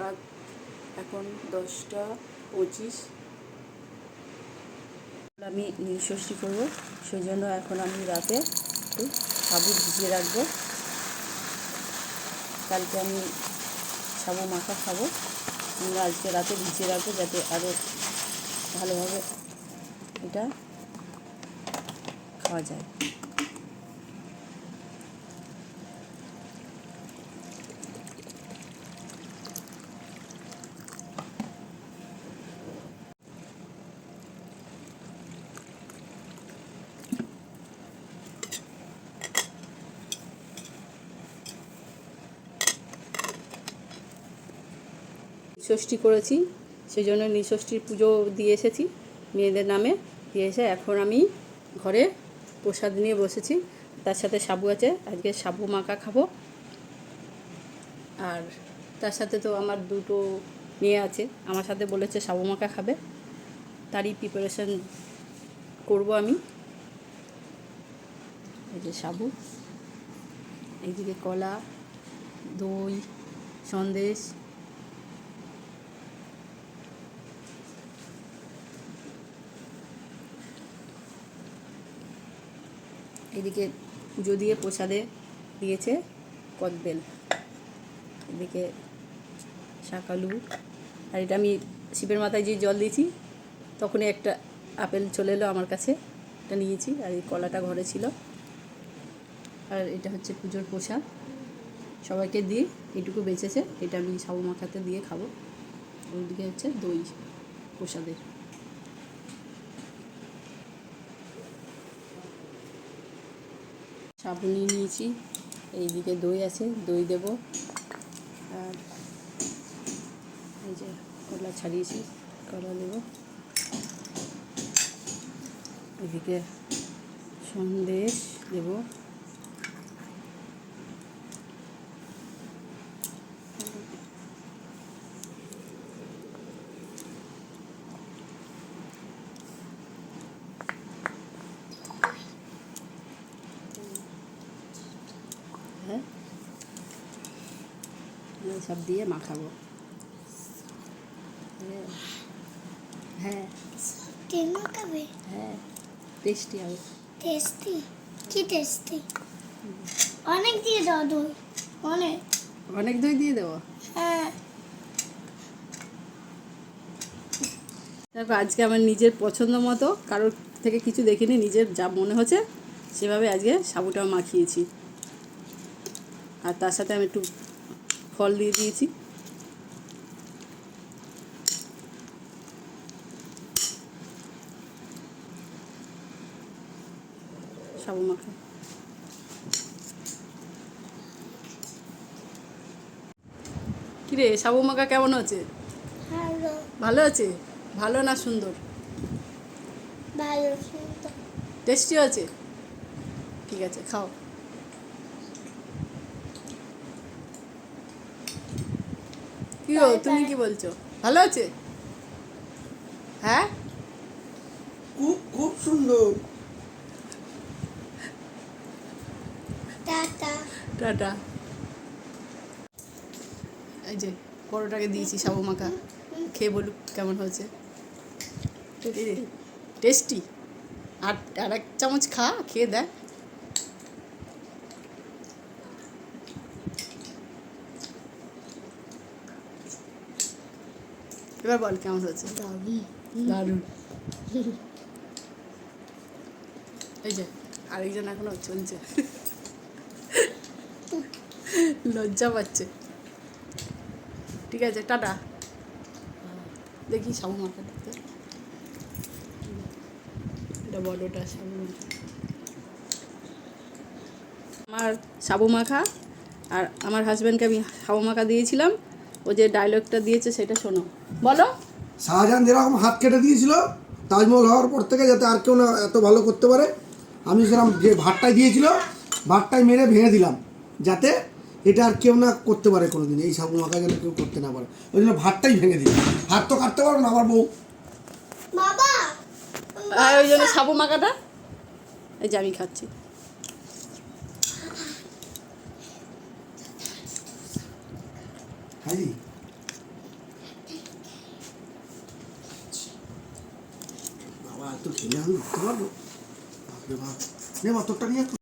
রাত এখন 10টা 25। আমি নীলষষ্ঠী করবো, সেই জন্য এখন আমি রাতে একটু সাবু ভিজিয়ে রাখবো। কালকে আমি সাবু মাখা খাবো, আমরা আজকে রাতে ভিজিয়ে রাখবো যাতে আরও ভালোভাবে এটা খাওয়া যায়। ষষ্ঠী করেছি, সেই জন্য নীলষষ্ঠীর পুজো দিয়ে এসেছি, মেয়েদের নামে দিয়ে এসে এখন আমি ঘরে প্রসাদ নিয়ে বসেছি। তার সাথে সাবু আছে, আজকে সাবু মাখা খাবো। আর তার সাথে তো আমার দুটো মেয়ে আছে, আমার সাথে বলেছে সাবু মাখা খাবে, তারই প্রিপারেশান করব আমি। এই যে সাবু, এইদিকে কলা, দই, সন্দেশ, এদিকে পুজো দিয়ে প্রসাদে দিয়েছে কদবেল, এদিকে শাকালু। আর এটা আমি শিবের মাথায় যে জল দিয়েছি তখনই একটা আপেল চলে এলো আমার কাছে, এটা নিয়েছি। আর এই কলাটা ঘরে ছিল। আর এটা হচ্ছে পুজোর প্রসাদ, সবাইকে দিয়ে এটুকু বেঁচেছে, এটা আমি সাবু মাখাতে দিয়ে খাবো। ওইদিকে হচ্ছে দই প্রসাদের। সাবু নিয়ে নিয়েছি, এইদিকে দই আছে, দই দেব। আর এই যে কলা ছাড়িয়েছি, কলা দেব। এদিকে সন্দেশ দেব। হ্যাঁ, সব দিয়ে মাখাবো। হ্যাঁ তেল মাখাবে? হ্যাঁ, টেস্টি হবে। টেস্টি? কি টেস্টি? অনেক দিয়ে দাও দই, অনেক অনেক দই দিয়ে দেবো। হ্যাঁ। দেখো, আজকে আমার নিজের পছন্দ মতো, কারোর থেকে কিছু দেখিনি, নিজের যা মনে হচ্ছে সেভাবে আজকে সাবুটা মাখিয়েছি। আর তার সাথে আমি একটু ফল দিয়ে দিয়েছি। সাবু মাখা কিরে, সাবু মাখা কেমন হচ্ছে? ভালো। ভালো আছে? ভালো না সুন্দর? ভালো, সুন্দর। টেস্টি আছে? ঠিক আছে, খাও। কি গো, তুমি কি বলছো? ভালো আছে? হ্যাঁ, খুব খুব সুন্দর। টাটা। টাটা। এই যে পরোটাকে দিয়েছি সাবু মাখা, খেয়ে বলুক কেমন হয়েছে। টেস্টি। আর এক চামচ খা, খেয়ে দেখ। এবার বল কেমন হয়েছে। দারুণ। এই যে আরেকজন এখনো চলছে, লজ্জা পাচ্ছে। ঠিক আছে, টাটা। দেখি সাবু মাখা দেখতে, এটা বড়টা সাবু মাখা। আমার সাবু মাখা, আর আমার হাজব্যান্ডকে আমি সাবু মাখা দিয়েছিলাম। ও যে ডায়লগটা দিয়েছে সেটা শোনো, বলো। শাহজাহান যেরকম হাত কেটে দিয়েছিল তাজমহল হওয়ার পর থেকে, যাতে আর কেউ না এত ভালো করতে পারে, আমি সেরকম যে ভাতটাই দিয়েছিল ভাতটাই মেরে ভেঙে দিলাম, যাতে এটা আর কেউ না করতে পারে কোনোদিন, এই সাবু মাখা যেন কেউ করতে না পারে। ওই জন্য ভাতটাই ভেঙে দিই। হাত তো কাটতে পারবো না আমার বউ। বাবা, আর ওই জন্য সাবু মাখাটা এই যে আমি খাচ্ছি। খাইলি? তো খেলে আমি উঠতে পারবো? বাপরে বাপ, নে মা তোরটা নিয়ে একটু।